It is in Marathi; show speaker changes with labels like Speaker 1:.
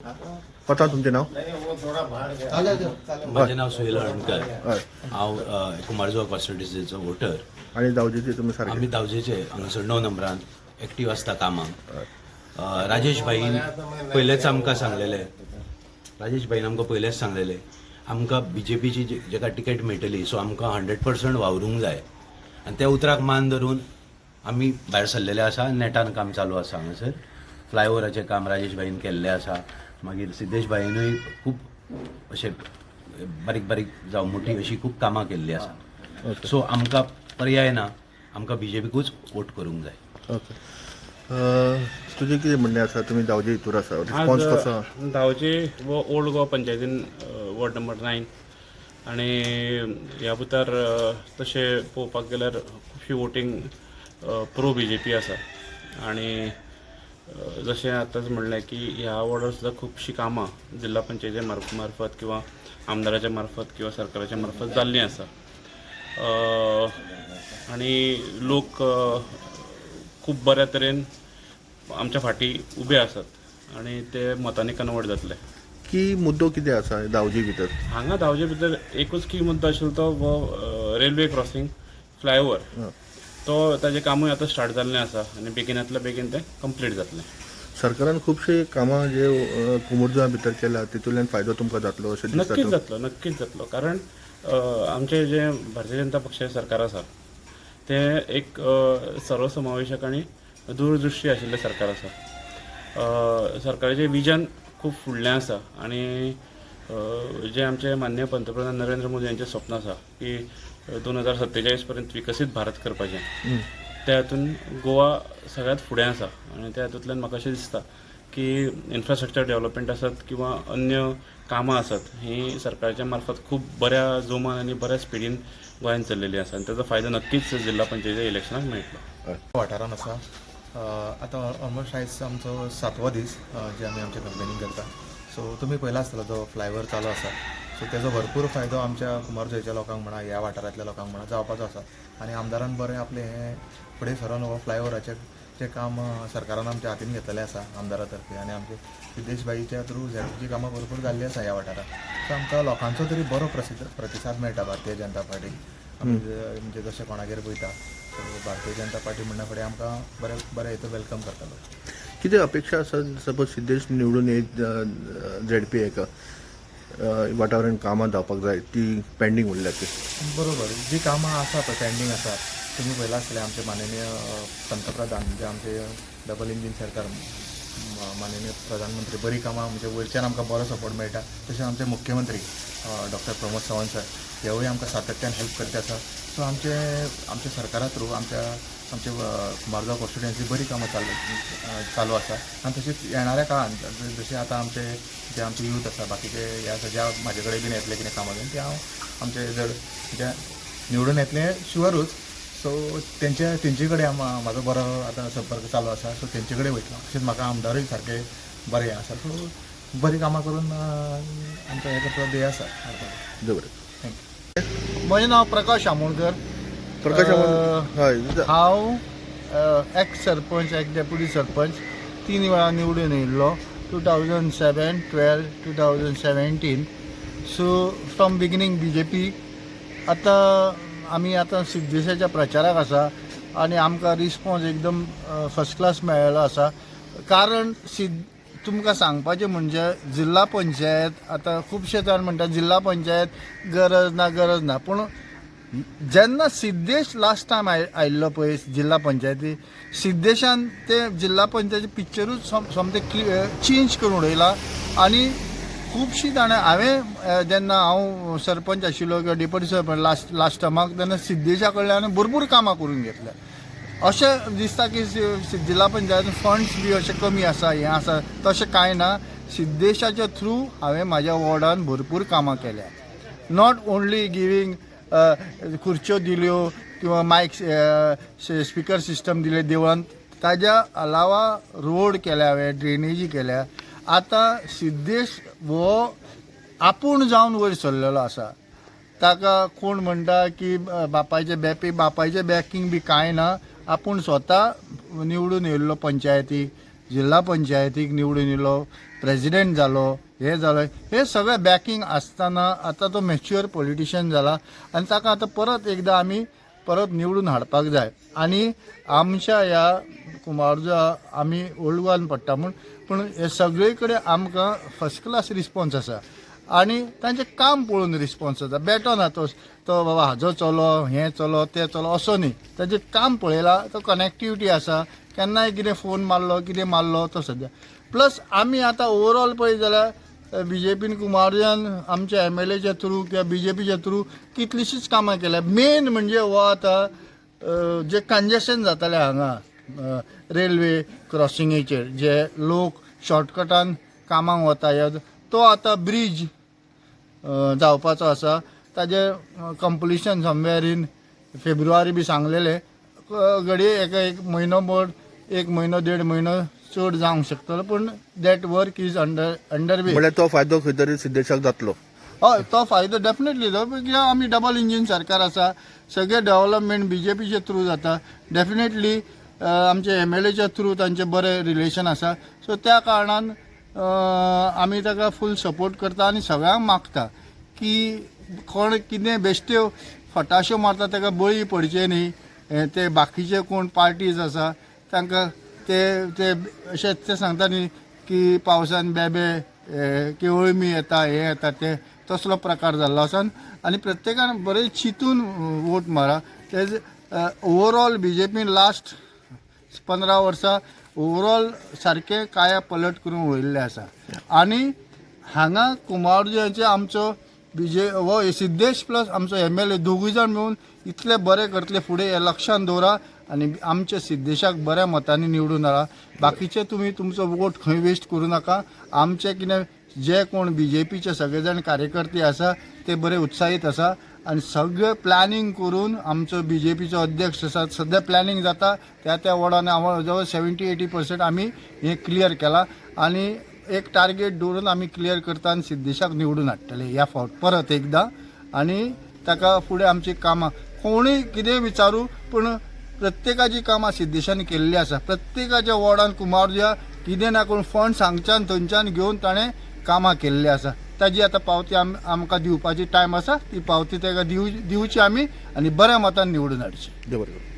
Speaker 1: पता तुमचे नाव?
Speaker 2: माझे नाव सुहेल अळणकर. हांव कुमारजुवा कॉन्स्टिट्युएन्सीचो वोटर
Speaker 1: आणि दावजेचे तुम्ही सारखे?
Speaker 2: आम्ही दावजेचे हांगासर 9 नंबरान एक्टिव्ह आसता कामाक. राजेश भाईन पयलेच आमकां सांगलेले, आमकां BJPची जेका टिकेट मेळटली सो आमकां 100% वावरूंक जाय आनी त्या उतराक मान धरून आमी भायर सरलेले आसा. नेटान काम चालू आसा हांगासर. फ्लायओवराचें काम राजेश भाईन केल्लें आसा. मागीर सिद्धेश भाईनूय खूब अशें बारीक बारीक जावं मोठी अशी खूब कामां केल्लीं आसा. सो आमकां पर्याय ना, आमकां BJPकूच वोट करूंक जाय.
Speaker 1: ओके. तुझे कितें म्हणणें आसा? तुमी दावजे हितूर आसा, रिस्पॉन्स कसो?
Speaker 3: दावजे वो ओल्ड गोवा पंचायतीन वॉर्ड नंबर 9 आनी ह्या भितर तशें पळोवपाक गेल्यार खुबशी वोटींग प्रो BJP आसा. आनी जशें आतांच म्हणलें की ह्या वॉर्डार सुद्दां खुबशीं कामां जिल्हा पंचायती मार्फत किंवा आमदाराच्या मार्फत किंवा सरकाराच्या मार्फत जाल्लीं आसा. आनी लोक खूब बऱ्या तरेन आमच्या फाटी उबे आसात आनी ते मतांनी कन्वर्ट जातले.
Speaker 1: की मुद्दो कितें आसा दावजे भितर?
Speaker 3: हांगा दावजे भितर एकूच की मुद्दो आशिल्लो तो हो रेल्वे क्रॉसींग फ्लायओवर. तो ताजें कामूय आतां स्टार्ट जाल्लें आसा आनी बेगिनांतल्या बेगीन तें कंप्लीट जातलें.
Speaker 1: सरकारान खुबशी कामां जे कुमारजुवा भितर केल्या तितूंतल्यान फायदो तुमकां जातलो अशें दिसता?
Speaker 3: नक्कीच जातलो कारण आमचें जें भारतीय जनता पक्षाचें सरकार आसा तें एक सर्वसमावेशक आनी दूरदृश्टी आशिल्लें सरकार आसा. सरकाराचें विजन खूब फुडलें आसा आनी जें आमचे माननीय पंतप्रधान नरेंद्र मोदी यांचें स्वप्न आसा की 2047 पर्यंत विकसीत भारत करपाचें, त्या हातून गोवा सगळ्यात फुडें आसा. आनी त्या हातूंतल्यान म्हाका अशें दिसता की इन्फ्रास्ट्रक्चर डेव्हलपमेंट आसत किंवा अन्य कामां आसत ही सरकाराच्या मार्फत खूब बऱ्या जोमान आनी बऱ्या स्पिडीन गोंयांत चल्लेली आसा आनी ताचो फायदो नक्कीच जिल्हा पंचायतीच्या इलेक्शनाक मेळटलो.
Speaker 4: वाठारान आसा. आतां ऑलमोस्ट आयज आमचो 7वो दीस जे आमी आमच्या कंपनीन करता. सो तुमी पळयला आसतलो जो फ्लायओवर चालू आसा. सो तेजो भरपूर फायदो आमच्या कुमारजुवेच्या लोकांक म्हणा, ह्या वाठारांतल्या लोकांक म्हणा जावपाचो आसा. आनी आमदारान बरें आपलें हें फुडें सरोन हो फ्लायओवराचें जें काम सरकारान आमच्या हातीन घेतलेलें आसा आमदारा तर्फे आनी आमचे सिद्धेश भाईच्या थ्रू झॅडपीची कामां भरपूर जाल्लीं आसा ह्या वाठारांत. सो आमकां लोकांचो तरी बरो प्रतिसाद मेळटा भारतीय जनता पार्टीक. आमी म्हणजे जशें कोणागेर पळयता भारतीय जनता पार्टी म्हणना फुडें आमकां बरें हेतून वेलकम करतलो.
Speaker 1: कितें अपेक्षा आसा सपोज सिद्धेश निवडून येत ZP एक वाठारान कामां जावपाक जाय ती पेंडींग उरल्या ती?
Speaker 4: बरोबर. जी कामां आसा पळय पेंडींग आसा तुमी पळयला आसतलें आमचे माननीय पंतप्रधान म्हणजे आमचे डबल इंजीन सरकार माननीय प्रधानमंत्री बरी कामां म्हणजे वयरच्यान आमकां बरो सपोर्ट मेळटा. तशें आमचे मुख्यमंत्री डॉक्टर प्रमोद सावंत सर हेवूय आमकां सातत्यान हेल्प करता आसा. सो आमच्या सरकारा थ्रू आमचे कुमारजुवा कॉन्स्टिट्युएन्सी बरी कामां चालू आसा. आनी तशीच येणाऱ्या काळान जशें आतां जे आमचे यूथ आसा बाकीचे हे आसा ज्या म्हाजे कडेन बीन येतले कितें कामां घेवन ते हांव आमचे जर जे निवडून येतले शुअरूच. सो तेंचे कडेन म्हाजो बरो आतां संपर्क चालू आसा. सो तेंचे कडेन वयतलो. तशेंच म्हाका आमदारूय सारके बरें आसा. सो बरी कामां करून आमकां हे करपाचो ध्येय आसा.
Speaker 1: बरें.
Speaker 4: थँक्यू.
Speaker 5: म्हजें नांव प्रकाश आमोणकर.
Speaker 1: प्रकाश हय.
Speaker 5: हांव x sarpanch x deputy sarpanch 3 वेळा निवडून येयल्लो 2007, 12, 2017. So from beginning BJP. आमी आतां सिद्धेशाच्या प्रचाराक आसा आनी आमकां रिस्पॉन्स एकदम फर्स्ट क्लास मेळ्ळो आसा. कारण तुमकां सांगपाचें म्हणजे जिल्हा पंचायत आतां खुबशे जाण म्हणटात जिल्हा पंचायत गरज ना पूण जेन्ना सिद्धेश लास्ट टायम आयिल्लो पळय जिल्हा पंचायती सिद्धेशान ते जिल्हा पंचायती पिक्चरूच सोमतें चेंज करून उडयला. आनी खुबशीं जाणां हांवें जेन्ना हांव सरपंच आशिल्लो किंवा डेप्युटी सरपंच लास्ट टायमाक तेन्ना सिद्धेशा कडल्यान भरपूर कामां करून घेतल्या. अशें दिसता की जिल्हा पंचायतीन फंड्स बी अशें कमी आसा हें आसा तशें कांय ना. सिद्धेशाच्या थ्रू हांवें म्हाज्या वॉर्डान भरपूर कामां केल्या. नॉट ओन्ली गिवींग खुर्च्यो दिल्यो किंवा मायक स्पिकर सिस्टम दिले देवळान. ताज्या अलावा रोड केल्या हांवें, ड्रेनेजी केल्या. आतां सिद्धेश हो आपूण जावन वयर सरलेलो आसा. ताका कोण म्हणटा की बापायचें बॅकींग बी कांय ना. आपूण स्वता निवडून येयल्लो पंचायतीक जिल्हा पंचायतीक निवडून येयलो. प्रेजिडेंट जालो हे जालो हे सगळें बॅकींग आसतना आतां तो मॅच्युअर पॉलिटिशियन जाला आनी ताका आतां परत एकदां आमी परत निवडून हाडपाक जाय आनी आमच्या ह्या कुमारजुआ आमी ओल्ड गोवान पडटा पूण हे सगळे कडेन आमकां फर्स्ट क्लास रिस्पॉन्स आसा आनी तांचें काम पळोवन रिस्पॉन्स आसा बेटो ना तो बाबा हाजो चलो हें चलो तें चलो असो न्ही ताजें काम पळयलां तो कनेक्टिविटी आसा केन्नाय कितें फोन मारलो कितें मारलो तो सद्या प्लस आमी आतां ओवरऑल पळयत जाल्यार BJPन कुमारजुआन आमच्या MLAच्या थ्रू किंवा BJPच्या थ्रू कितलींशींच कामां केल्या मेन म्हणजे हो आतां जे कंजेशन जातालें हांगा रेल्वे क्रॉसिंगेचेर जे लोक शॉर्टकटान कामाक वता तो आतां ब्रिज जावपाचो आसा ताजें कंप्लिशन समवेर इन फेब्रुवारी बी सांगलेलें घडये एका एक म्हयनो भर एक म्हयनो देड म्हयनो चड जावंक शकतलो पूण that work is under way
Speaker 1: म्हळ्यार तो फायदो खंय तरी सिद्धेशाक जातलो
Speaker 5: हय तो फायदो डेफिनेटली कित्याक आमी डबल इंजीन सरकार आसा सगळे डेव्हलपमेंट BJPचे थ्रू जाता डेफिनेटली आमचे MLAच्या थ्रू तांचे बरे रिलेशन आसा सो त्या कारणान आमी ताका फूल सपोर्ट करता आनी सगळ्यांक मागता की कोण कितें बेश्ट्यो फटाश्यो मारता ताका बळी पडचे न्ही ते बाकीचे कोण पार्टीज आसा तांकां ते अशें ते सांगता न्ही की पावसान बेबे की अळमी येता हे येता ते तसलो प्रकार जाल्लो आसा आनी प्रत्येकान बरें चिंतून वोट मारा तेज ओवरऑल BJPन लास्ट 15 वर्सां ओवरऑल सारकें काया पलट करून वयल्लें आसा आनी हांगा कुमारजुआचे आमचो हो सिद्धेश प्लस आमचो MLA दोगूय जाण मेळून इतले बरें करतले फुडें हे लक्षांत दवरा आनी आमच्या सिद्धेशाक बऱ्या मतांनी निवडून हाडा बाकीचे तुमी तुमचो वोट खंय वेस्ट करूं नाका आमचे कितें जे कोण BJPचे सगळे जाण कार्यकर्ते आसा ते बरे उत्साहीत आसा आनी सगळें प्लॅनिंग करून आमचो BJPचो अध्यक्ष आसा सद्या प्लॅनिंग जाता त्या वॉर्डान जवळ 70-80% आमी हें क्लियर केलां आनी एक टार्गेट दवरून आमी क्लियर करता आनी सिद्धेशाक निवडून हाडटले ह्या फावट परत एकदां आनी ताका फुडें आमची कामां कोणूय कितें विचारूं पूण प्रत्येकाची कामां सिद्धेशान केल्ली आसा प्रत्येकाच्या वॉर्डान कुमारजुआ कितें ना करून फंड हांगच्यान थंयच्यान घेवन ताणें कामां केल्ली आसा ताजी आतां पावती आमकां दिवपाची टायम आसा ती पावती ताका दिवची आमी आनी बऱ्या मतान निवडून हाडची
Speaker 1: देव बरें करूं.